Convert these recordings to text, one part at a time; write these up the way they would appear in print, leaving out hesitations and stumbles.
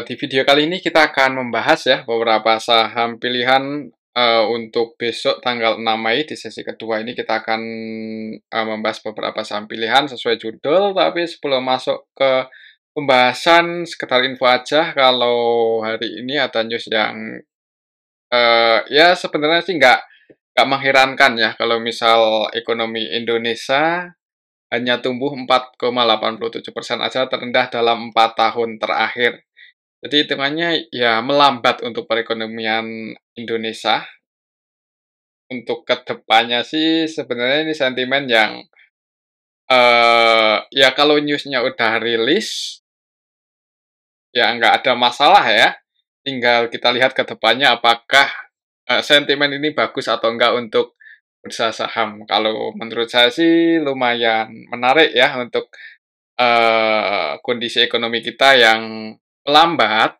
Di video kali ini kita akan membahas ya beberapa saham pilihan untuk besok tanggal 6 Mei di sesi kedua ini kita akan membahas beberapa saham pilihan sesuai judul. Tapi sebelum masuk ke pembahasan, sekedar info aja kalau hari ini ada news yang ya sebenarnya sih nggak mengherankan ya kalau misal ekonomi Indonesia hanya tumbuh 4,87% aja, terendah dalam 4 tahun terakhir. Jadi hitungannya ya melambat untuk perekonomian Indonesia. Untuk kedepannya sih sebenarnya ini sentimen yang ya kalau newsnya udah rilis, ya nggak ada masalah ya. Tinggal kita lihat ke depannya apakah sentimen ini bagus atau enggak untuk bursa saham. Kalau menurut saya sih lumayan menarik ya untuk kondisi ekonomi kita yang melambat,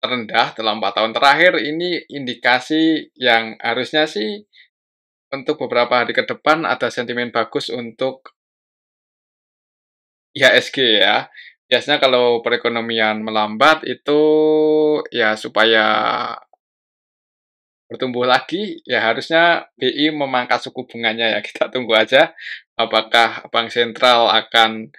terendah dalam 4 tahun terakhir. Ini indikasi yang harusnya sih untuk beberapa hari ke depan ada sentimen bagus untuk IHSG ya. Biasanya kalau perekonomian melambat itu ya supaya bertumbuh lagi, ya harusnya BI memangkas suku bunganya ya. Kita tunggu aja apakah bank sentral akan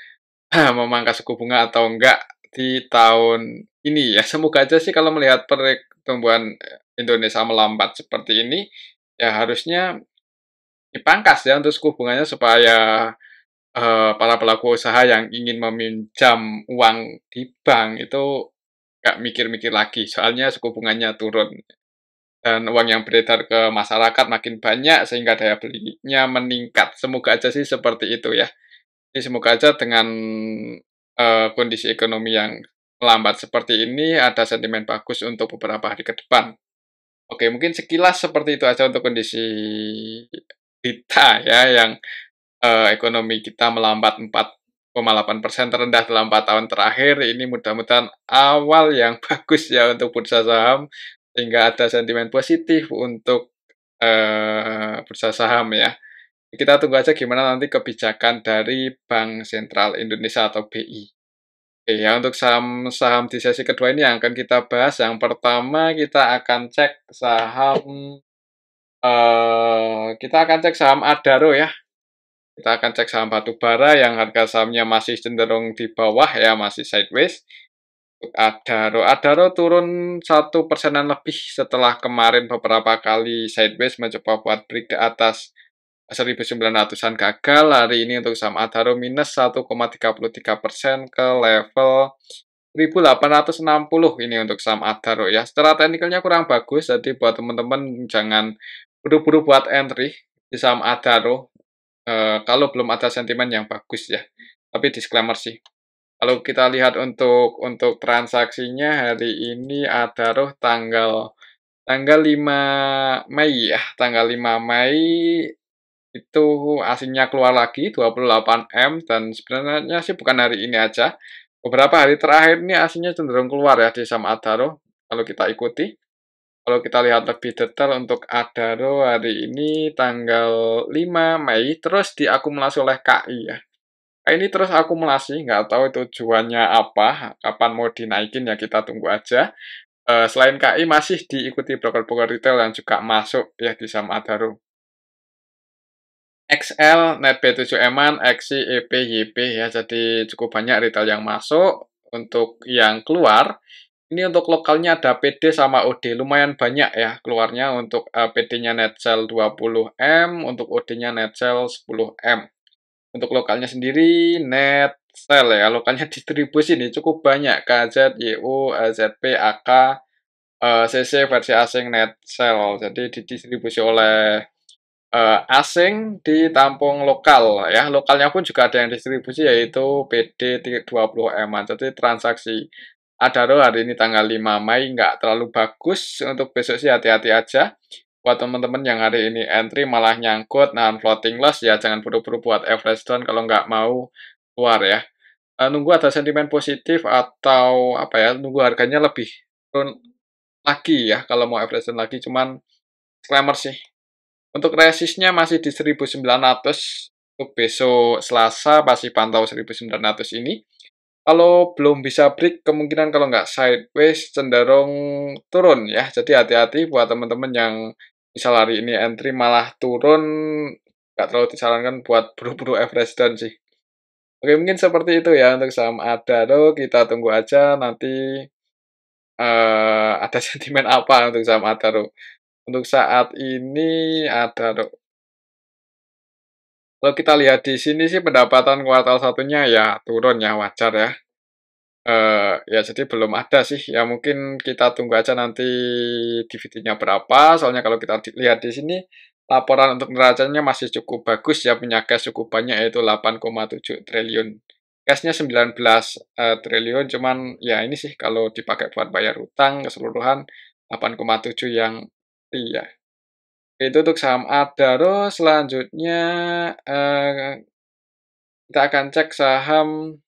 memangkas suku bunga atau enggak di tahun ini ya. Semoga aja sih kalau melihat pertumbuhan Indonesia melambat seperti ini, ya harusnya dipangkas ya untuk suku bunganya supaya para pelaku usaha yang ingin meminjam uang di bank itu nggak mikir-mikir lagi, soalnya suku bunganya turun dan uang yang beredar ke masyarakat makin banyak sehingga daya belinya meningkat. Semoga aja sih seperti itu ya. Jadi semoga aja dengan kondisi ekonomi yang melambat seperti ini ada sentimen bagus untuk beberapa hari ke depan. Oke, mungkin sekilas seperti itu aja untuk kondisi kita ya yang ekonomi kita melambat 4,8% terendah dalam 4 tahun terakhir. Ini mudah-mudahan awal yang bagus ya untuk bursa saham, sehingga ada sentimen positif untuk bursa saham ya. Kita tunggu aja gimana nanti kebijakan dari Bank Sentral Indonesia atau BI. Oke ya, untuk saham-saham di sesi kedua ini yang akan kita bahas. Yang pertama kita akan cek saham Adaro ya. Kita akan cek saham batubara yang harga sahamnya masih cenderung di bawah ya, masih sideways. Untuk Adaro turun 1%-an lebih setelah kemarin beberapa kali sideways mencoba buat break di atas 1.900-an gagal. Hari ini untuk saham Adaro minus 1,33% ke level 1.860 ini untuk saham Adaro ya. Secara teknikalnya kurang bagus, jadi buat teman-teman jangan buru-buru buat entry di saham Adaro kalau belum ada sentimen yang bagus ya. Tapi disclaimer sih. Kalau kita lihat untuk transaksinya hari ini Adaro tanggal 5 Mei ya. Tanggal 5 Mei itu aslinya keluar lagi 28M dan sebenarnya sih bukan hari ini aja. Beberapa hari terakhir ini aslinya cenderung keluar ya di saham Adaro kalau kita ikuti. Kalau kita lihat lebih detail untuk Adaro hari ini tanggal 5 Mei terus diakumulasi oleh KI ya. Ini terus akumulasi, nggak tahu tujuannya apa, kapan mau dinaikin ya kita tunggu aja. Selain KI masih diikuti broker-broker retail yang juga masuk ya di saham Adaro. XL, NetB7-an, XI, EP, YP ya, jadi cukup banyak retail yang masuk. Untuk yang keluar, ini untuk lokalnya ada PD sama OD, lumayan banyak ya keluarnya. Untuk PD-nya net sell 20M, untuk OD-nya net sell 10M. Untuk lokalnya sendiri net sell ya, lokalnya distribusi nih cukup banyak. KZ, YU, AZP, AK, CC versi asing net sell, jadi didistribusi oleh asing ditampung lokal ya. Lokalnya pun juga ada yang distribusi yaitu PD 20M. Jadi transaksi Adaro hari ini tanggal 5 Mei nggak terlalu bagus. Untuk besok sih hati-hati aja. Buat teman-teman yang hari ini entry malah nyangkut nahan floating loss ya, jangan buru-buru buat average down kalau nggak mau keluar ya. Nunggu ada sentimen positif atau apa ya, nunggu harganya lebih turun lagi ya kalau mau average down lagi. Cuman disclaimer sih, untuk resistnya masih di 1.900, untuk besok Selasa masih pantau 1.900 ini. Kalau belum bisa break, kemungkinan kalau nggak sideways cenderung turun ya. Jadi hati-hati buat teman-teman yang misal hari ini entry malah turun, nggak terlalu disarankan buat buru-buru average down sih. Oke, mungkin seperti itu ya untuk saham Adaro, kita tunggu aja nanti, ada sentimen apa untuk saham Adaro. Untuk saat ini Adaro, kalau kita lihat di sini sih pendapatan kuartal satunya ya turun ya, wajar ya. Ya jadi belum ada sih, ya mungkin kita tunggu aja nanti dividennya berapa, soalnya kalau kita lihat di sini, laporan untuk neracanya masih cukup bagus ya, punya cash cukup banyak yaitu 8,7 triliun. Cashnya 19 triliun, cuman ya ini sih kalau dipakai buat bayar utang keseluruhan 8,7 yang iya. Itu untuk saham Adaro, selanjutnya, kita akan cek saham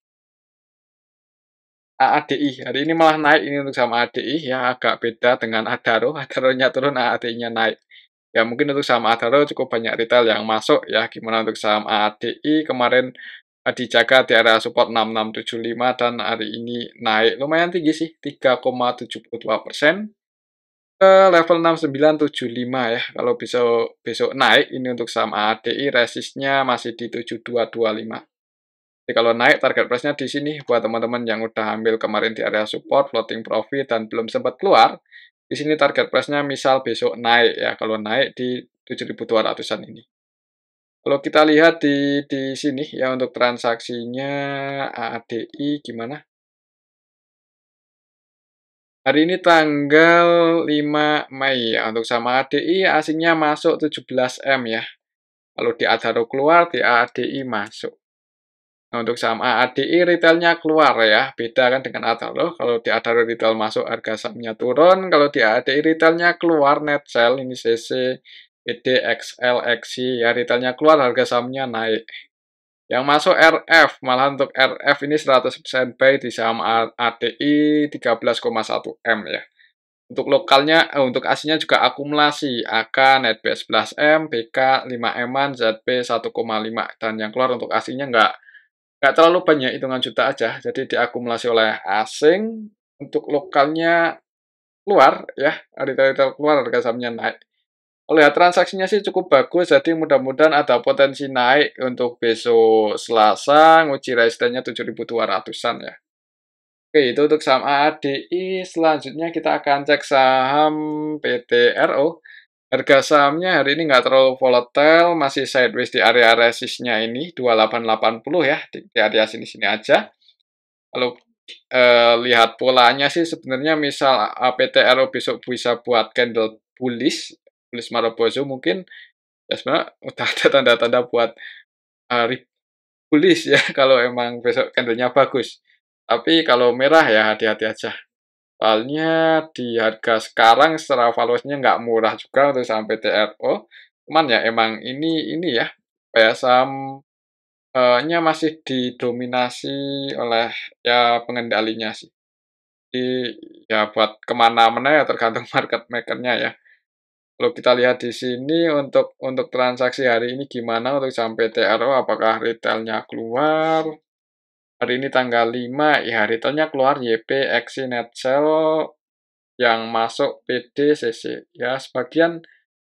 AADI, hari ini malah naik ini untuk saham AADI ya, agak beda dengan Adaro, Adaronya turun, AADI-nya naik. Ya mungkin untuk saham Adaro cukup banyak retail yang masuk ya, gimana untuk saham AADI kemarin, dijaga di area support 6675 dan hari ini naik lumayan tinggi sih, 3,72% ke level 6975 ya. Kalau besok besok naik ini untuk saham AADI resistnya masih di 7225. Jadi kalau naik target price-nya di sini buat teman-teman yang udah ambil kemarin di area support, floating profit dan belum sempat keluar, di sini target price-nya misal besok naik ya, kalau naik di 7.200-an ini. Kalau kita lihat di sini ya untuk transaksinya AADI gimana? Hari ini tanggal 5 Mei ya, untuk sama ADI asingnya masuk 17M ya. Kalau di Adaro keluar, di AADI masuk. Nah, untuk saham AADI retailnya keluar ya, beda kan dengan Adaro. Kalau di Adaro retail masuk harga sahamnya turun, kalau di AADI retailnya keluar net sell, ini CC, PD, XL, XI, ya retailnya keluar harga sahamnya naik. Yang masuk RF, malah untuk RF ini 100% buy di saham ADI 13,1M ya. Untuk lokalnya, untuk aslinya juga akumulasi, AK, NetB 11M, BK 5M-an, ZB 1,5, dan yang keluar untuk aslinya nggak terlalu banyak, hitungan juta aja, jadi diakumulasi oleh asing. Untuk lokalnya keluar ya, retail-retail keluar harga sahamnya naik. Lihat transaksinya sih cukup bagus, jadi mudah-mudahan ada potensi naik untuk besok Selasa, nguji resistance-nya 7.200-an ya. Oke, itu untuk saham AADI, selanjutnya kita akan cek saham PTRO. Harga sahamnya hari ini nggak terlalu volatile, masih sideways di area resistnya ini, 2880 ya, di area sini-sini aja. Kalau lihat polanya sih sebenarnya misal PTRO besok bisa buat candle bullish Marubozu mungkin, ya sebenarnya udah ada tanda-tanda buat bullish ya kalau emang besok candlenya bagus. Tapi kalau merah ya hati-hati aja. Soalnya di harga sekarang secara valuasinya nggak murah juga untuk saham PTRO. Cuman ya emang ini ya, kayak saham nya masih didominasi oleh ya pengendalinya sih. Jadi ya buat kemana-mana ya tergantung market maker-nya ya. Kalau kita lihat di sini untuk transaksi hari ini gimana untuk saham PTRO, apakah retailnya keluar? Hari ini tanggal 5, ya retailnya keluar YP, XI, net sell, yang masuk PD, CC. Ya sebagian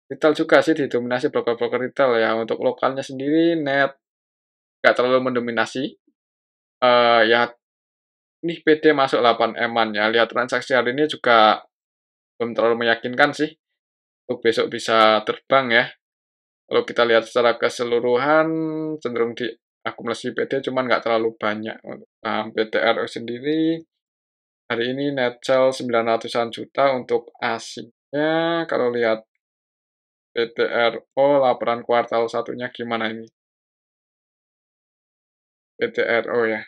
retail juga sih didominasi broker-broker retail ya. Untuk lokalnya sendiri net nggak terlalu mendominasi. Ya ini PD masuk 8M-an ya. Lihat transaksi hari ini juga belum terlalu meyakinkan sih. Untuk besok bisa terbang ya. Kalau kita lihat secara keseluruhan cenderung di akumulasi PD cuman nggak terlalu banyak. Untuk saham PTRO sendiri hari ini net sell 900-an juta untuk asingnya. Kalau lihat PTRO laporan kuartal satunya gimana ini? PTRO ya.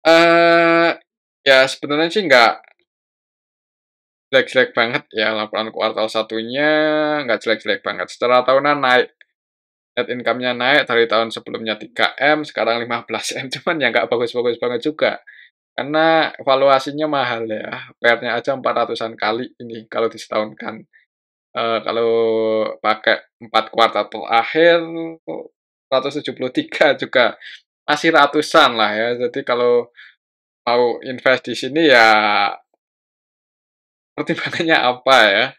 Eh ya sebenarnya sih nggak jelek-jelek banget ya, laporan kuartal satunya nggak jelek-jelek banget. Secara tahunan naik, net income-nya naik dari tahun sebelumnya 3M, sekarang 15M, cuman ya nggak bagus-bagus banget juga. Karena valuasinya mahal ya, PR-nya aja 400-an kali ini kalau disetahunkan. Kalau pakai 4 kuartal terakhir 173 juga masih ratusan lah ya. Jadi kalau mau invest di sini ya pertimbangannya apa ya?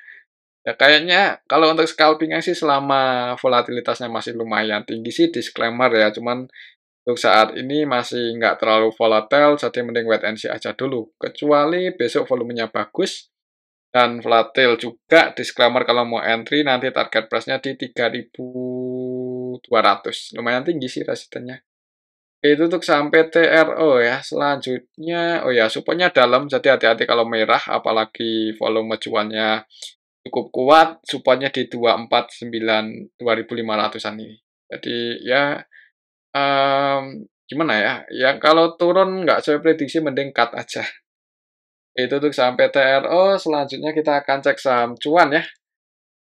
Ya kayaknya kalau untuk scalping sih selama volatilitasnya masih lumayan tinggi sih disclaimer ya, cuman untuk saat ini masih nggak terlalu volatile, jadi mending wait and see aja dulu. Kecuali besok volumenya bagus dan volatil juga, disclaimer kalau mau entry nanti target price-nya di 3.200. Lumayan tinggi sih resistennya. Itu untuk sampai TRO ya. Selanjutnya, oh ya, supportnya dalam, jadi hati-hati kalau merah, apalagi volume cuannya cukup kuat, supportnya di 249, 2.500-an ini. Jadi ya, gimana ya, ya kalau turun nggak sesuai prediksi mending cut aja. Itu untuk sampai TRO, selanjutnya kita akan cek saham cuan ya.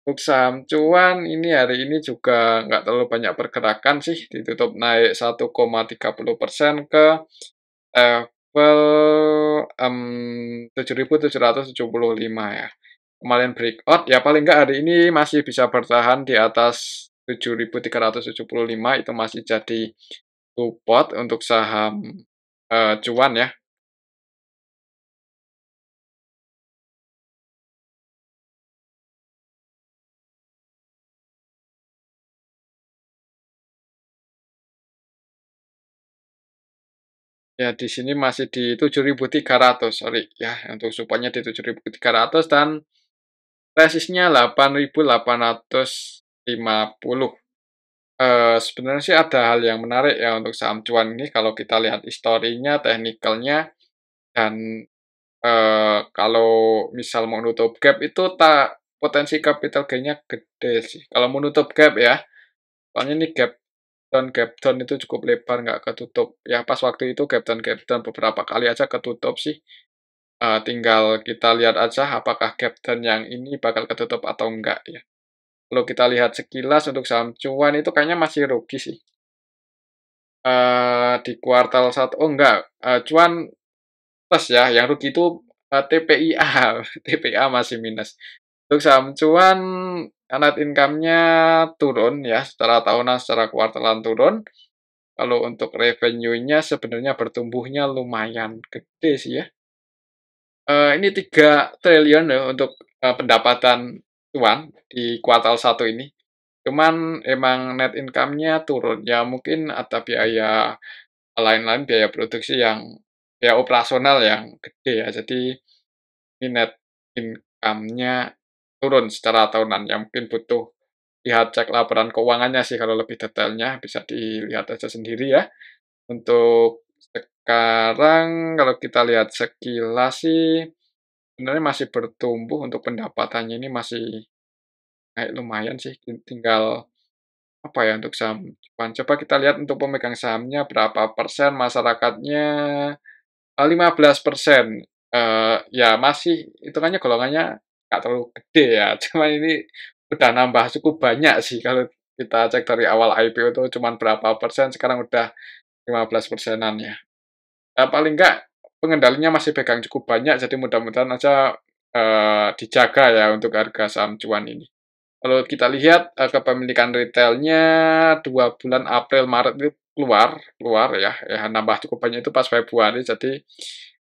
Untuk saham cuan ini hari ini juga nggak terlalu banyak pergerakan sih, ditutup naik 1,30% ke level 7.775 ya. Kemarin breakout, ya paling nggak hari ini masih bisa bertahan di atas 7.375, itu masih jadi support untuk saham cuan ya. Ya, di sini masih di 7.300, sorry ya, untuk supportnya di 7.300 dan resistnya 8.850. Sebenarnya sih ada hal yang menarik ya untuk saham cuan ini kalau kita lihat historinya, teknikalnya, dan kalau misal mau nutup gap itu tak potensi capital gain-nya gede sih. Kalau mau nutup gap ya, soalnya ini gap down itu cukup lebar nggak ketutup. Ya pas waktu itu gap down beberapa kali aja ketutup sih. Tinggal kita lihat aja apakah gap down yang ini bakal ketutup atau enggak ya. Kalau kita lihat sekilas untuk saham cuan itu kayaknya masih rugi sih. Di kuartal satu, oh enggak, cuan plus ya, yang rugi itu TPIA, TPIA masih minus. Untuk saham cuan, net income-nya turun ya, secara tahunan, secara kuartalan turun. Kalau untuk revenue-nya sebenarnya bertumbuhnya lumayan gede sih ya. Ini 3 triliun ya untuk pendapatan cuan di kuartal satu ini. Cuman emang net income-nya turun. Ya mungkin ada biaya lain-lain, biaya produksi yang biaya operasional yang gede ya. Jadi ini net income-nya turun secara tahunan. Ya mungkin butuh lihat cek laporan keuangannya sih kalau lebih detailnya bisa dilihat aja sendiri ya. Untuk sekarang kalau kita lihat sekilas sih sebenarnya masih bertumbuh untuk pendapatannya ini masih naik lumayan sih, tinggal apa ya untuk saham cuan. Coba kita lihat untuk pemegang sahamnya berapa persen, masyarakatnya 15%. Ya masih hitungannya golongannya nggak terlalu gede ya, cuman ini udah nambah cukup banyak sih kalau kita cek dari awal IPO itu cuman berapa persen, sekarang udah 15%-an ya. Paling enggak pengendalinya masih pegang cukup banyak, jadi mudah-mudahan aja, dijaga ya untuk harga saham cuan ini. Kalau kita lihat, kepemilikan retailnya 2 bulan April, Maret itu keluar keluar ya, ya nambah cukup banyak itu pas Februari. Jadi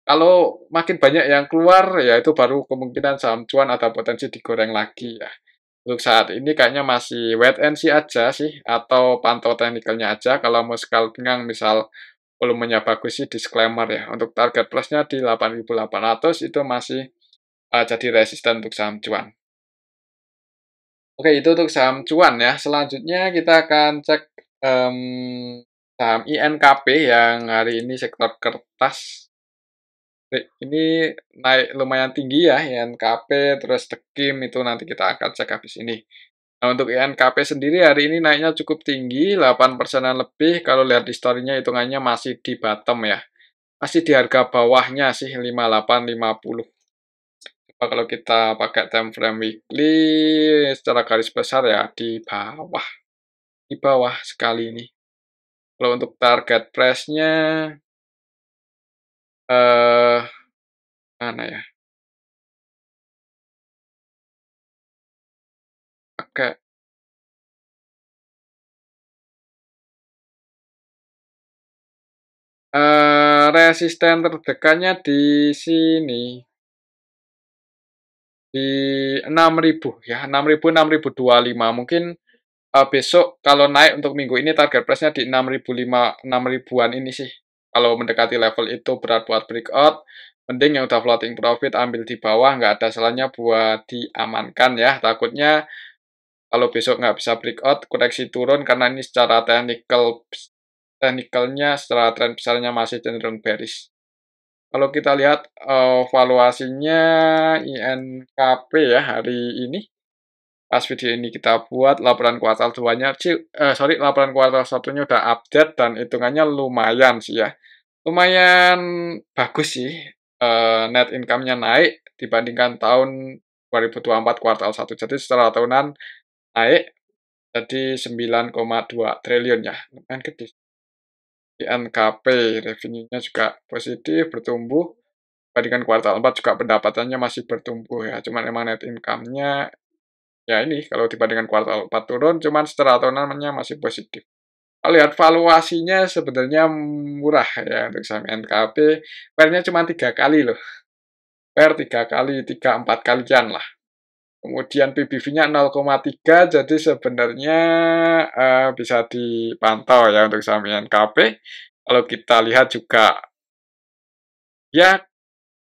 kalau makin banyak yang keluar, ya itu baru kemungkinan saham cuan ada potensi digoreng lagi ya. Untuk saat ini kayaknya masih wait and see aja sih, atau pantau teknikalnya aja. Kalau mau scalping misal volumenya bagus sih disclaimer ya. Untuk target price-nya di 8.800 itu masih jadi resisten untuk saham cuan. Oke, itu untuk saham cuan ya. Selanjutnya kita akan cek saham INKP yang hari ini sektor kertas. Ini naik lumayan tinggi ya, INKP, terus Tekim itu nanti kita akan cek habis ini. Nah, untuk INKP sendiri hari ini naiknya cukup tinggi, 8%-an lebih. Kalau lihat historinya hitungannya masih di bottom ya. Masih di harga bawahnya sih, 5850. Coba kalau kita pakai time frame weekly, secara garis besar ya di bawah sekali ini. Kalau untuk target price-nya, eh mana ya? Pakai resisten terdekatnya di sini, di 6.000 ya, 6.000, 6.025 mungkin, besok kalau naik untuk minggu ini target price-nya di 6.005, 6.000-an ini sih. Kalau mendekati level itu berat buat breakout, mending yang udah floating profit ambil di bawah, nggak ada salahnya buat diamankan ya. Takutnya kalau besok nggak bisa breakout, koreksi turun karena ini secara teknikalnya secara tren besarnya masih cenderung bearish. Kalau kita lihat, valuasinya INKP ya hari ini, pas video ini kita buat laporan kuartal 2-nya laporan kuartal 1-nya udah update dan hitungannya lumayan sih ya. Lumayan bagus sih, net income-nya naik dibandingkan tahun 2024 kuartal 1. Jadi secara tahunan naik jadi 9,2 triliun ya, lumayan gede. INKP revenue-nya juga positif, bertumbuh. Dibandingkan kuartal 4 juga pendapatannya masih bertumbuh ya, cuman emang net income-nya ya ini kalau dibandingkan kuartal 4 turun, cuman secara tahunannya masih positif. Kalau lihat valuasinya sebenarnya murah ya untuk saham NKP, PER-nya cuma 3 kali loh, PER 3 kali, 3, 4 kalian lah. Kemudian PBV-nya 0,3, jadi sebenarnya bisa dipantau ya untuk saham NKP. Kalau kita lihat juga ya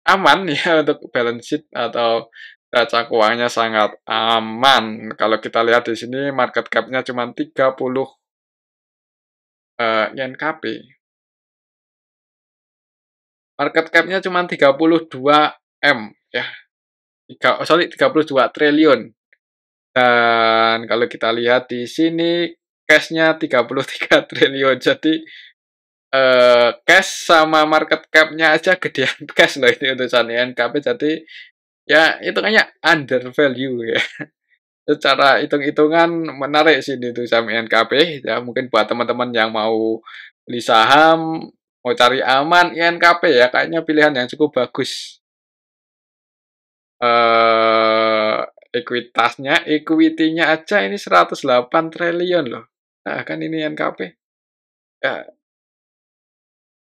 aman ya untuk balance sheet atau neraca keuangannya sangat aman. Kalau kita lihat di sini market cap-nya cuma 30 INKP. Market cap-nya cuma 32 M ya. 32 triliun. Dan kalau kita lihat di sini cash-nya 33 triliun. Jadi cash sama market cap-nya aja gedean cash loh ini untuk saham INKP. Jadi ya hitungannya under value ya. Secara hitung-hitungan menarik sih itu saham INKP ya, mungkin buat teman-teman yang mau beli saham, mau cari aman INKP ya kayaknya pilihan yang cukup bagus. Eh equity-nya aja ini 108 triliun loh. Nah, kan ini INKP. Ya,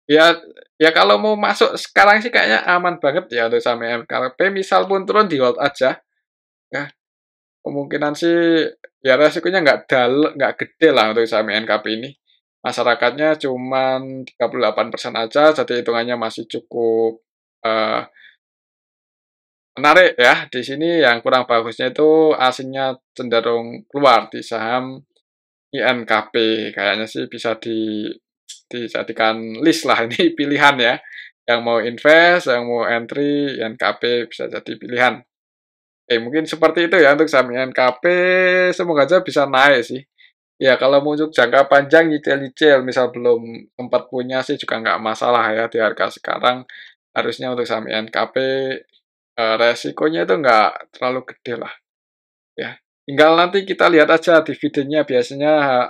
ya, ya kalau mau masuk sekarang sih kayaknya aman banget ya untuk saham INKP. Misal pun turun di hold aja. Ya, kemungkinan sih ya resikonya nggak gede lah untuk saham NKP ini. Masyarakatnya cuman 38% aja, jadi hitungannya masih cukup menarik ya. Di sini yang kurang bagusnya itu asingnya cenderung keluar di saham INKP. Kayaknya sih bisa dijadikan list lah ini pilihan ya. Yang mau invest, yang mau entry, INKP bisa jadi pilihan. Oke, mungkin seperti itu ya untuk saham INKP, semoga aja bisa naik sih. Ya, kalau mau untuk jangka panjang nyicil-nyicil, misal belum sempat punya sih juga nggak masalah ya di harga sekarang. Harusnya untuk saham INKP, resikonya itu nggak terlalu gede lah, ya. Tinggal nanti kita lihat aja dividennya biasanya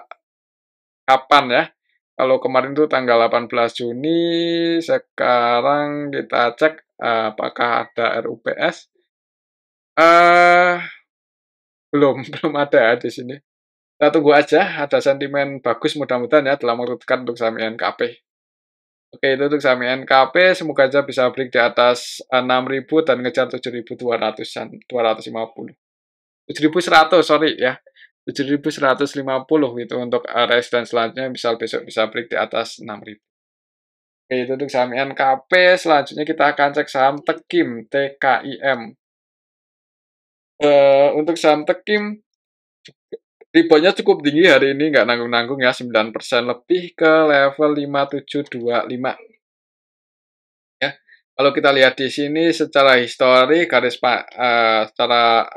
kapan ya. Kalau kemarin tuh tanggal 18 Juni, sekarang kita cek apakah ada RUPS. Eh, belum, belum ada di sini. Kita tunggu aja, ada sentimen bagus mudah-mudahan ya dalam waktu dekat untuk saham INKP. Oke, itu untuk saham INKP, semoga aja bisa break di atas 6.000 dan ngejar 7.200-an, 250. 7.100, sorry ya. 7.150 itu untuk resistance selanjutnya, misal besok bisa break di atas 6.000. Oke, itu untuk saham INKP, selanjutnya kita akan cek saham Tekim, TKIM. Untuk saham Tekim, reboundnya cukup tinggi hari ini, nggak nanggung-nanggung ya, 9% lebih ke level 5725. Ya, kalau kita lihat di sini secara histori, secara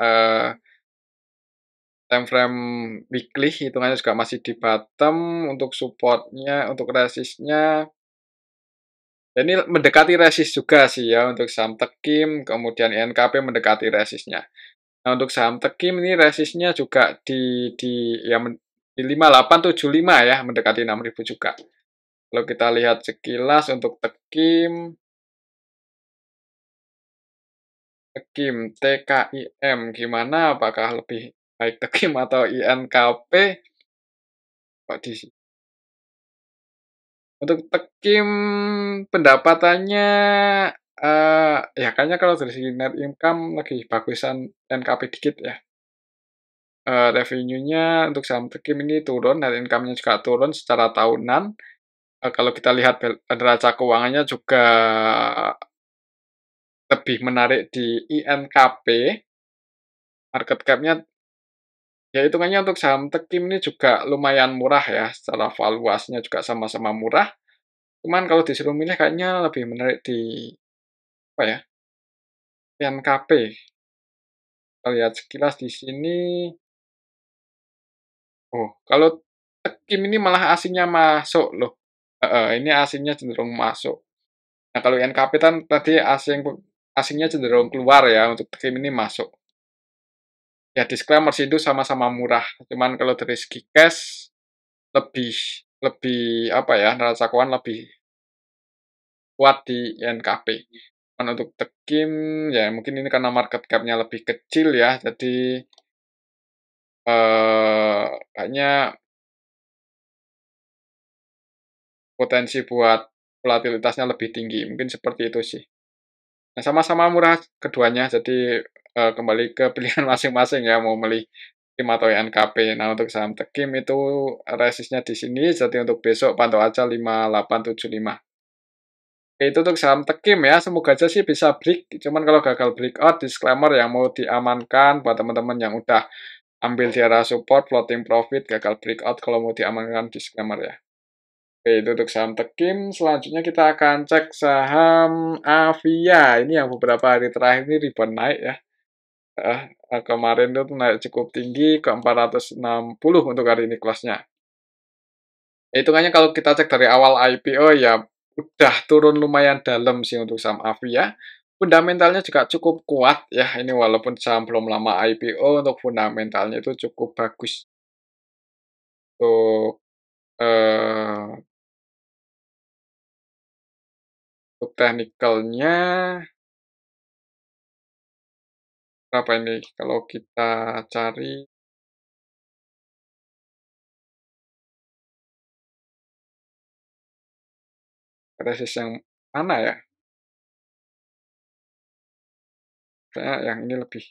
time frame weekly, hitungannya juga masih di bottom, untuk supportnya, untuk resistnya, ini mendekati resist juga sih ya, untuk saham Tekim, kemudian INKP mendekati resistnya. Nah, untuk saham Tekim ini resistnya juga di 5875 ya, mendekati 6.000 juga. Kalau kita lihat sekilas untuk Tekim TKIM gimana? Apakah lebih baik Tekim atau INKP? Kok di Untuk Tekim pendapatannya, ya kayaknya kalau dari segi net income lagi bagusan NKP dikit ya. Revenue-nya untuk saham Tekim ini turun, net income-nya juga turun secara tahunan. Kalau kita lihat neraca keuangannya juga lebih menarik di INKP, market cap-nya ya hitungannya untuk saham Tekim ini juga lumayan murah ya, secara valuasinya juga sama-sama murah. Cuman kalau disuruh milih kayaknya lebih menarik di apa ya, INKP. Kita lihat sekilas di sini, oh kalau Tekim ini malah asingnya masuk loh. Ini asingnya cenderung masuk. Nah, kalau INKP kan tadi asingnya cenderung keluar ya, untuk Tekim ini masuk. Ya disclaimer sih itu sama-sama murah. Cuman kalau dari segi cash lebih lebih apa ya, neraca keuangan lebih kuat di INKP. Dan untuk Tekim ya mungkin ini karena market cap-nya lebih kecil ya, jadi kayaknya potensi buat volatilitasnya lebih tinggi. Mungkin seperti itu sih. Nah, sama-sama murah keduanya, jadi kembali ke pilihan masing-masing ya mau beli Tekim atau INKP. Nah, untuk saham Tekim itu resistnya di sini, jadi untuk besok pantau aja 5875. Oke, itu untuk saham Tekim ya, semoga aja sih bisa break. Cuman kalau gagal breakout, disclaimer yang mau diamankan buat teman-teman yang udah ambil di area support, floating profit, gagal breakout kalau mau diamankan, disclaimer ya. Oke, itu untuk saham Tekim. Selanjutnya kita akan cek saham Avia. Ini yang beberapa hari terakhir ini rebound naik ya. Kemarin itu naik cukup tinggi ke 460 untuk hari ini kelasnya. Hitungannya kalau kita cek dari awal IPO ya udah turun lumayan dalam sih untuk saham Avia. Fundamentalnya juga cukup kuat ya. Ini walaupun saham belum lama IPO, untuk fundamentalnya itu cukup bagus. Untuk eh, untuk teknikalnya berapa ini? Kalau kita cari resist yang mana ya? Kayaknya yang ini lebih.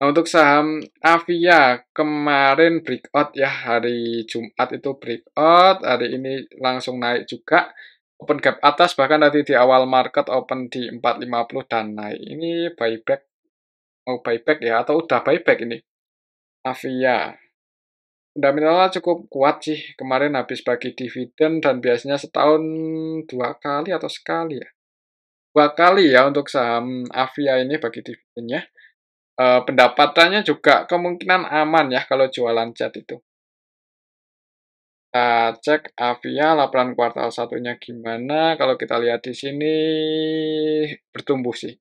Nah, untuk saham Avia kemarin breakout ya, hari Jumat itu breakout, hari ini langsung naik juga. Open gap atas, bahkan tadi di awal market open di 450 dan naik. Ini buyback, mau buyback ya, atau udah buyback ini? Avia. Fundamentalnya cukup kuat sih, kemarin habis bagi dividen dan biasanya setahun 2 kali atau sekali ya? 2 kali ya untuk saham Avia ini bagi dividennya. Pendapatannya juga kemungkinan aman ya kalau jualan cat itu. Kita cek Avia laporan kuartal satunya gimana. Kalau kita lihat di sini bertumbuh sih.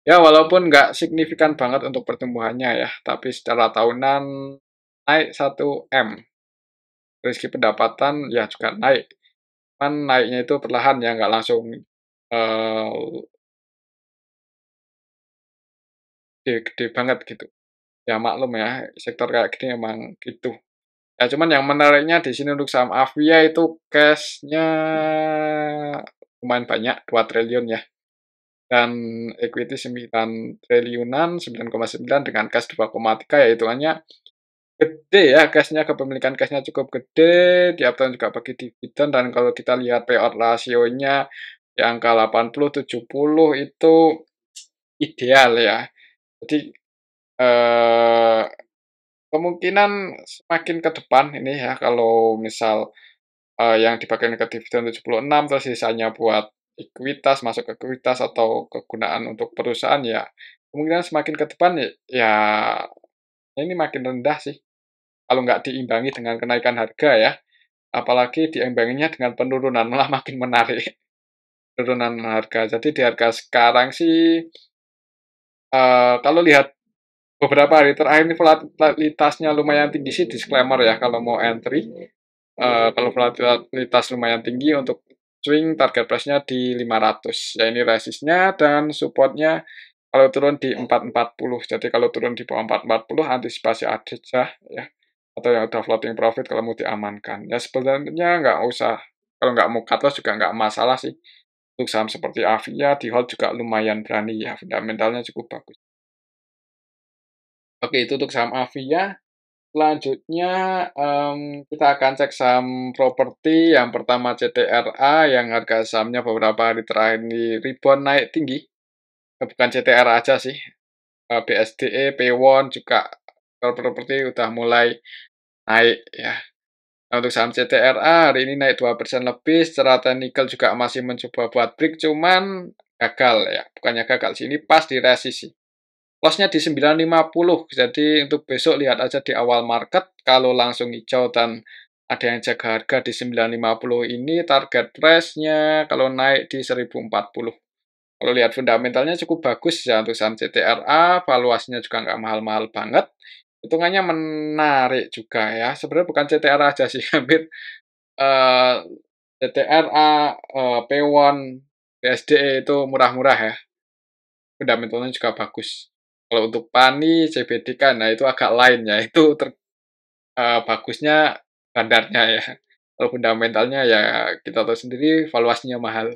Ya walaupun nggak signifikan banget untuk pertumbuhannya ya, tapi secara tahunan naik 1 M. Dari segi pendapatan ya juga naik. Kan naiknya itu perlahan ya, nggak langsung gede-gede banget gitu. Ya maklum ya, sektor kayak gini emang gitu. Ya cuman yang menariknya di sini untuk saham Avia itu cash-nya lumayan banyak, 2 triliun ya. Dan equity 9 triliunan, 9,9 dengan cash 2,3 ya hitungannya gede ya cash-nya, kepemilikan cash-nya cukup gede, tiap tahun juga bagi dividen, dan kalau kita lihat payout rasionya di angka 80-70 itu ideal ya. Jadi eh, kemungkinan semakin ke depan ini ya kalau misal yang dipakai ke dividen 76 terus sisanya buat ekuitas, masuk ke ekuitas atau kegunaan untuk perusahaan ya, kemungkinan semakin ke depan ya ini makin rendah sih, kalau nggak diimbangi dengan kenaikan harga ya, apalagi diimbanginya dengan penurunan, malah makin menarik. Penurunan harga. Jadi di harga sekarang sih, kalau lihat beberapa hari terakhir ini volatilitasnya lumayan tinggi sih, disclaimer ya kalau mau entry. Kalau volatilitas lumayan tinggi, untuk swing target price-nya di 500. Ya ini resistnya dan supportnya kalau turun di 440. Jadi kalau turun di bawah 440 antisipasi aja ya. Atau yang udah floating profit kalau mau diamankan. Ya sebenarnya nggak usah Kalau nggak mau cut loss juga nggak masalah sih. Untuk saham seperti Avia di hold juga lumayan berani ya, fundamentalnya cukup bagus. Oke, itu untuk saham Avia. Selanjutnya, kita akan cek saham properti, yang pertama CTRA yang harga sahamnya beberapa hari terakhir ini rebound naik tinggi, bukan CTRA aja sih, BSDE, P-Won juga kalau properti udah mulai naik ya. Nah, untuk saham CTRA hari ini naik 2% lebih, secara teknikal juga masih mencoba buat break, cuman gagal ya, bukannya gagal sih, ini pas di resisi. Loss-nya di 950, jadi untuk besok lihat aja di awal market, kalau langsung hijau dan ada yang jaga harga di 950 ini, target price-nya kalau naik di 1040. Kalau lihat fundamentalnya cukup bagus ya untuk saham CTRA, valuasinya juga nggak mahal-mahal banget, hitungannya menarik juga ya. Sebenarnya bukan CTRA aja sih, hampir eh, CTRA, P-Won, BSDE itu murah-murah ya, fundamentalnya juga bagus. Kalau untuk PANI, CBDK, nah itu agak lain ya, itu bagusnya bandarnya ya. Kalau fundamentalnya ya kita tahu sendiri valuasinya mahal.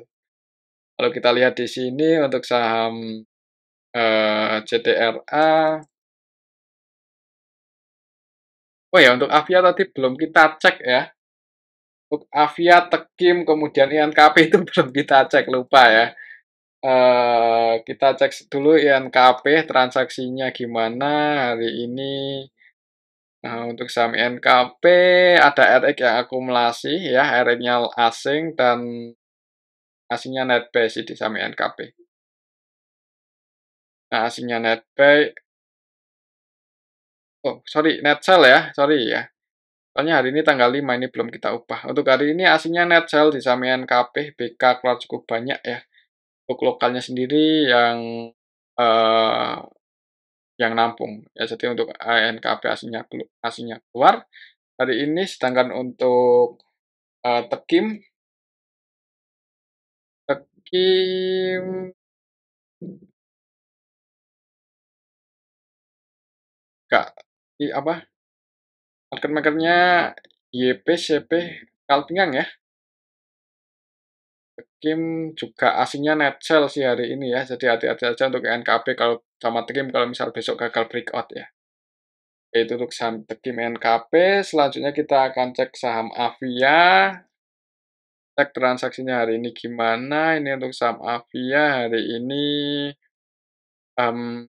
Kalau kita lihat di sini untuk saham CTRA, oh ya untuk Avia tadi belum kita cek ya. Untuk Avia, Tekim, kemudian INKP itu belum kita cek, lupa ya. Kita cek dulu INKP transaksinya gimana hari ini. Nah, untuk saham INKP ada RX yang akumulasi ya, RX-nya asing dan asingnya netbuy sih di saham INKP. Nah, asingnya netbuy, oh sorry, net sell ya, sorry ya. Soalnya hari ini tanggal 5, ini belum kita ubah. Untuk hari ini asingnya net sell di saham INKP, BK keluar cukup banyak ya. Untuk lokalnya sendiri eh, yang nampung. Ya, jadi untuk INKP asingnya keluar hari ini, sedangkan untuk Tekim, Tekim nggak apa, market makernya YP, CP, Kalpingang ya. Tekim juga asingnya net sell sih hari ini ya, jadi hati-hati aja untuk NKP kalau sama Tekim kalau misal besok gagal breakout ya. Itu untuk saham Tekim NKP. Selanjutnya kita akan cek saham Avia. Cek transaksinya hari ini gimana. Ini untuk saham Avia hari ini um,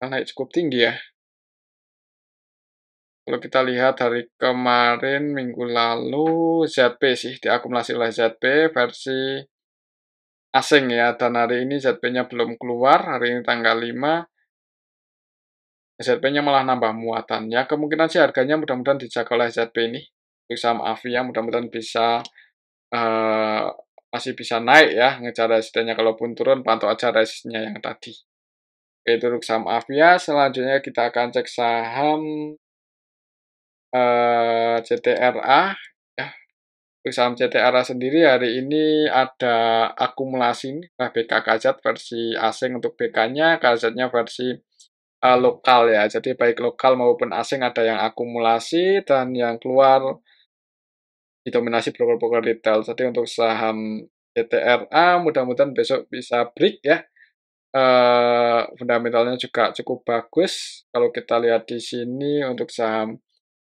naik cukup tinggi ya. Kalau kita lihat hari kemarin, minggu lalu, ZP sih, diakumulasi oleh ZP versi asing ya. Dan hari ini ZP-nya belum keluar, hari ini tanggal 5, ZP-nya malah nambah muatan. Ya, kemungkinan sih harganya mudah-mudahan dijaga oleh ZP ini. Untuk saham Avia mudah-mudahan bisa eh, masih bisa naik ya, ngejar resistennya. Kalaupun turun, pantau aja resistnya yang tadi. Oke, itu untuk saham Avia. Selanjutnya kita akan cek saham CTRA. Ya, untuk saham CTRA sendiri hari ini ada akumulasi nih, BKKZ versi asing untuk BK-nya, KZ-nya versi lokal ya. Jadi baik lokal maupun asing ada yang akumulasi dan yang keluar didominasi broker-broker retail. Jadi untuk saham CTRA mudah-mudahan besok bisa break ya. Fundamentalnya juga cukup bagus. Kalau kita lihat di sini untuk saham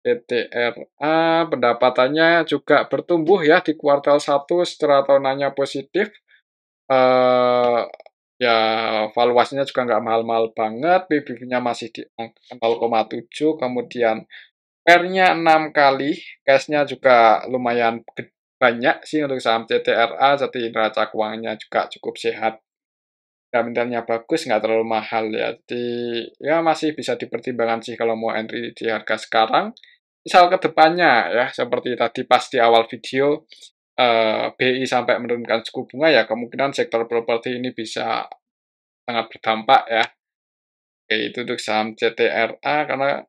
CTRA pendapatannya juga bertumbuh ya di kuartal 1 secara tahunannya positif. Eh ya valuasinya juga nggak mahal-mahal banget, PBV-nya masih di angka 0,7, kemudian PER-nya 6 kali, cash-nya juga lumayan banyak sih untuk saham CTRA, jadi neraca keuangannya juga cukup sehat. Fundamentalnya bagus, nggak terlalu mahal ya, jadi ya masih bisa dipertimbangkan sih kalau mau entry di harga sekarang. Misal ke depannya ya, seperti tadi pas di awal video, BI sampai menurunkan suku bunga ya kemungkinan sektor properti ini bisa sangat berdampak ya. Itu untuk saham CTRA karena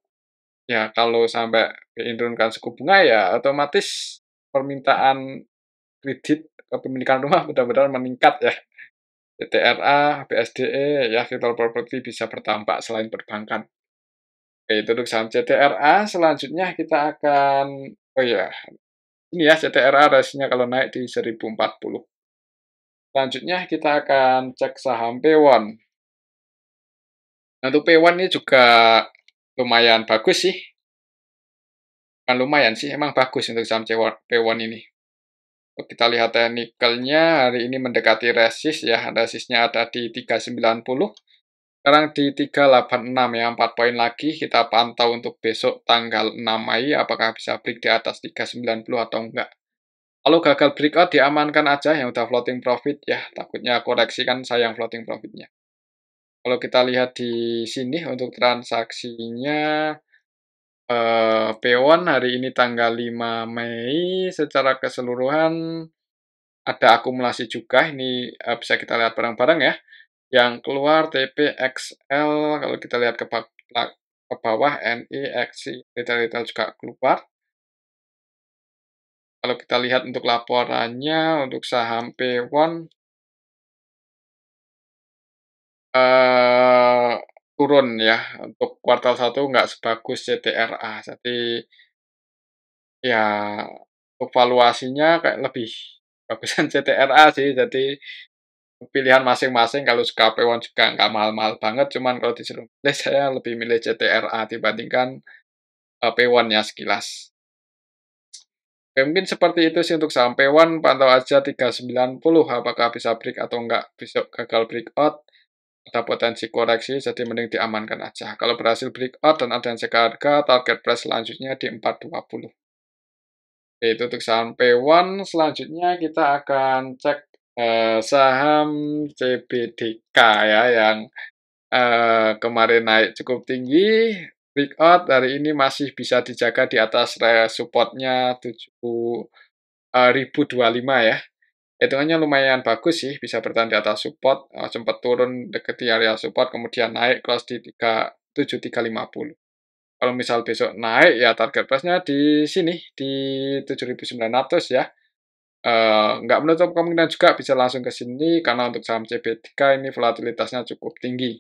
ya kalau sampai BI menurunkan suku bunga ya otomatis permintaan kredit kepemilikan rumah mudah-mudahan meningkat ya. CTRA, BSDE, ya sektor properti bisa berdampak selain perbankan. Itu untuk saham CTRA. Selanjutnya kita akan Oh ya, ini ya CTRA resinya kalau naik di 1040. Selanjutnya kita akan cek saham P1. Nah, untuk P1 ini juga lumayan bagus sih. Bukan lumayan sih, emang bagus untuk saham P1 ini. Kita lihat teknikalnya, hari ini mendekati resist ya. Resistnya ada di 390. Sekarang di 386 ya, 4 poin lagi. Kita pantau untuk besok tanggal 6 Mei, apakah bisa break di atas 390 atau enggak. Kalau gagal breakout, diamankan aja yang udah floating profit ya. Takutnya koreksi kan sayang floating profitnya. Kalau kita lihat di sini untuk transaksinya, P1 hari ini tanggal 5 Mei, secara keseluruhan ada akumulasi juga. Ini bisa kita lihat bareng-bareng ya. Yang keluar TPXL, kalau kita lihat ke bawah NI, XI, retail-retail juga keluar. Kalau kita lihat untuk laporannya, untuk saham P1, eh turun ya, untuk kuartal 1 nggak sebagus CTRA. Jadi, ya untuk valuasinya kayak lebih bagusan CTRA sih, jadi pilihan masing-masing. Kalau suka P1 juga nggak mahal-mahal banget, cuman kalau disuruh milih, saya lebih milih CTRA dibandingkan P1 ya sekilas. Oke, mungkin seperti itu sih untuk saham P1, pantau aja 390 apakah bisa break atau enggak. Besok gagal breakout, ada potensi koreksi, jadi mending diamankan aja. Kalau berhasil breakout dan ada yang jaga harga, target price selanjutnya di 420. Oke, itu untuk saham P1. Selanjutnya kita akan cek saham CBDK ya, yang kemarin naik cukup tinggi, breakout, hari ini masih bisa dijaga di atas supportnya 7.025 ya. Hitungannya lumayan bagus sih, bisa bertahan di atas support, sempat turun dekat di area support, kemudian naik close di 7350. Kalau misal besok naik, ya target price-nya di sini, di 7.900 ya. Nggak menutup kemungkinan juga bisa langsung ke sini, karena untuk saham CBDK ini volatilitasnya cukup tinggi.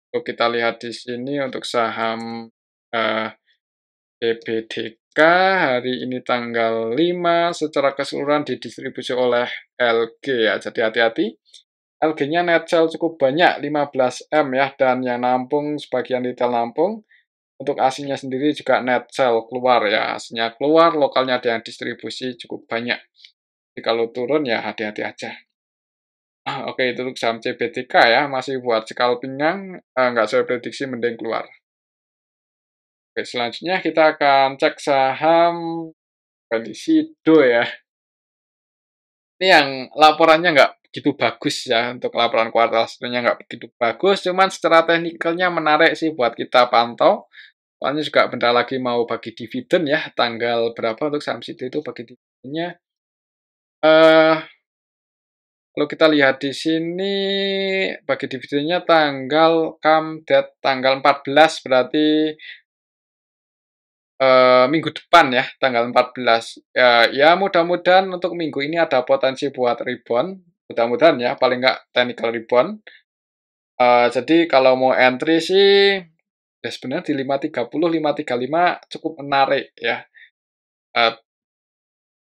Kalau kita lihat di sini untuk saham eh, CBDK hari ini tanggal 5 secara keseluruhan didistribusi oleh LG ya. Jadi hati-hati. LG-nya net sell cukup banyak, 15M ya, dan yang nampung sebagian retail nampung. Untuk asingnya sendiri juga net sell keluar ya. Asingnya keluar, lokalnya ada yang distribusi cukup banyak. Jadi kalau turun ya hati-hati aja. Oke, itu untuk saham CBDK ya, masih buat scalping-nya, nggak sesuai prediksi mending keluar. Oke, selanjutnya kita akan cek saham Sido ya. Ini yang laporannya nggak begitu bagus ya, untuk laporan kuartal sebenarnya nggak begitu bagus, cuman secara teknikalnya menarik sih buat kita pantau. Soalnya juga bentar lagi mau bagi dividen ya, tanggal berapa untuk saham Sido itu bagi dividennya. Eh, Kalau kita lihat di sini, bagi dividennya tanggal tanggal 14, berarti minggu depan ya, tanggal 14. Ya mudah-mudahan untuk minggu ini ada potensi buat rebound, mudah-mudahan ya, paling nggak technical rebound. Jadi kalau mau entry sih, ya sebenarnya di 530, 535 cukup menarik ya. Eee,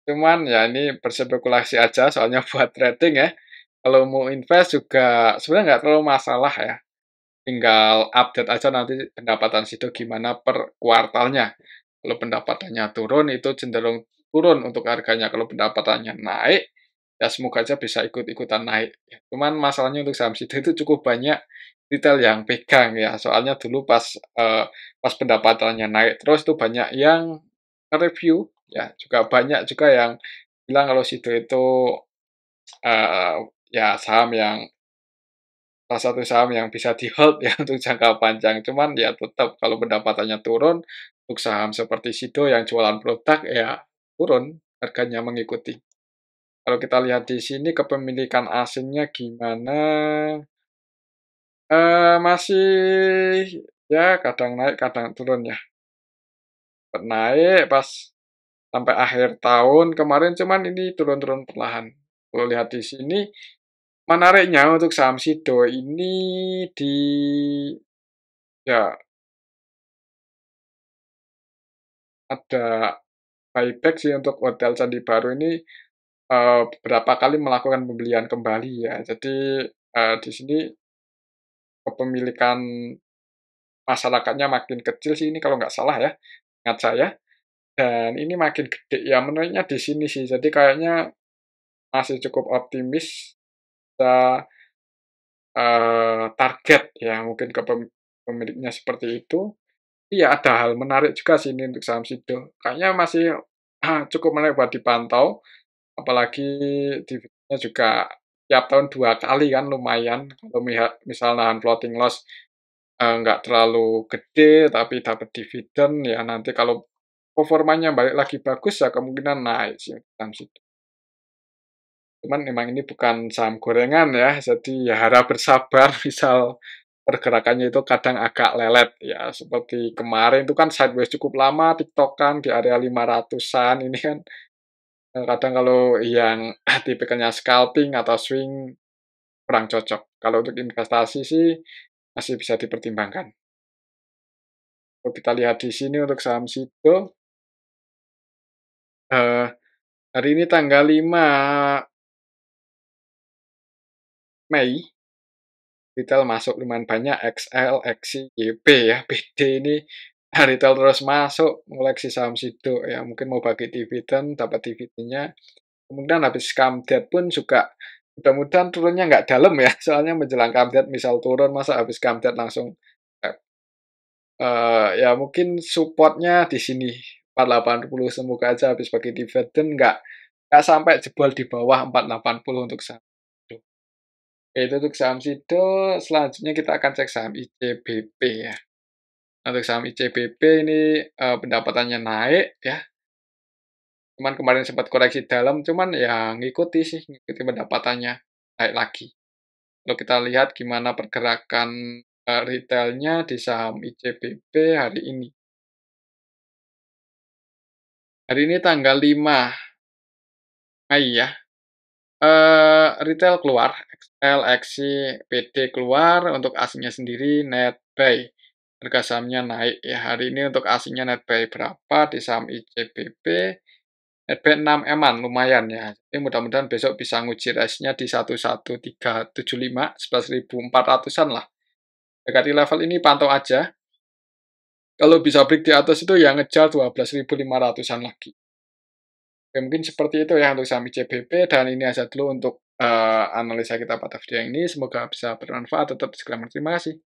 Cuman ya ini berspekulasi aja, soalnya buat trading ya. Kalau mau invest juga sebenarnya nggak terlalu masalah ya. Tinggal update aja nanti pendapatan situ gimana per kuartalnya. Kalau pendapatannya turun, itu cenderung turun untuk harganya. Kalau pendapatannya naik, ya semoga aja bisa ikut-ikutan naik. Ya, cuman masalahnya untuk saham situ itu cukup banyak retail yang pegang ya. Soalnya dulu pas pendapatannya naik terus tuh banyak yang review ya, juga banyak juga yang bilang kalau situ itu eh, ya saham yang salah satu saham yang bisa di-hold ya untuk jangka panjang. Cuman ya tetap kalau pendapatannya turun, untuk saham seperti Sido yang jualan produk ya turun, harganya mengikuti. Kalau kita lihat di sini kepemilikan asingnya gimana, masih ya kadang naik kadang turun ya. Naik pas sampai akhir tahun kemarin, cuman ini turun-turun perlahan. Kalau lihat di sini, menariknya untuk saham Sido ini di ya ada buyback sih untuk Hotel Candi Baru ini, beberapa kali melakukan pembelian kembali ya. Jadi, di sini kepemilikan masyarakatnya makin kecil sih ini kalau nggak salah ya, ingat saya, dan ini makin gede ya menariknya di sini sih. Jadi kayaknya masih cukup optimis bisa, target ya mungkin pemiliknya seperti itu. Iya, ada hal menarik juga sih ini untuk saham Sido. Kayaknya masih, cukup menarik buat dipantau, apalagi dividennya juga tiap tahun 2 kali kan lumayan, kalau misal nahan floating loss, nggak terlalu gede tapi dapat dividen, ya nanti kalau performanya balik lagi bagus ya kemungkinan naik sih saham Sido. Cuman memang ini bukan saham gorengan ya, jadi ya harap bersabar misal pergerakannya itu kadang agak lelet ya, seperti kemarin itu kan sideways cukup lama tiktokan di area 500-an, ini kan, kadang kalau yang tipikalnya scalping atau swing kurang cocok. Kalau untuk investasi sih masih bisa dipertimbangkan. Kalau kita lihat di sini untuk saham Sido, eee, hari ini tanggal 5 Mei. Retail masuk lumayan banyak, XL, XI, YP ya, BD ini retail terus masuk, ngoleksi saham Sido ya, mungkin mau bagi dividen, dapat dividennya, kemungkinan habis come-dead pun juga mudah-mudahan turunnya nggak dalam ya, soalnya menjelang come-dead misal turun, masa habis come-dead langsung, eee ya mungkin support-nya di sini, 480, semoga aja habis bagi dividen nggak sampai jebol di bawah 480 untuk saham Sido. Itu untuk saham Sido, selanjutnya kita akan cek saham ICBP ya. Untuk saham ICBP ini, pendapatannya naik ya, cuman kemarin sempat koreksi dalam, cuman ya ngikuti sih, ngikuti pendapatannya, naik lagi. Kalau kita lihat gimana pergerakan, retailnya di saham ICBP hari ini. Hari ini tanggal 5 Mei ya, retail keluar, XL, XI, PD keluar, untuk aslinya sendiri net buy. Harga sahamnya naik ya, hari ini untuk aslinya net buy berapa di saham ICBP, net buy 6 M-an, lumayan ya. Jadi mudah-mudahan besok bisa nguji resistnya di 11375, 11.400-an lah. Dekati level ini pantau aja, kalau bisa break di atas itu ya ngejar 12.500-an lagi. Oke, mungkin seperti itu ya untuk saham ICBP, dan ini aja dulu untuk, analisa kita pada video yang ini, semoga bisa bermanfaat, tetap disclaimer. Terima kasih.